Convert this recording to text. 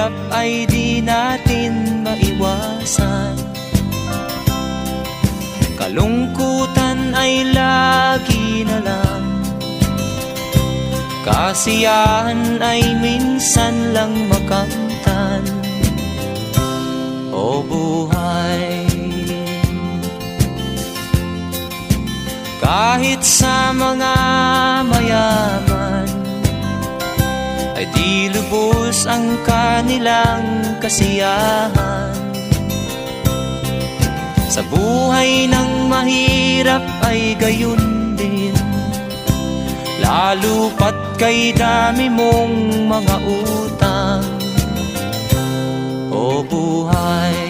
hirap ay di natin maiwasan. Kalungkutan ay lagi na lang, kasiyahan ay minsan lang makamtan. O buhay, kahit sa mga mayaman ay di lubos ang kanilang kasiyahan. Sa buhay ng mahirap ay gayon din, lalo pat kay dami mong mga utang. O buhay,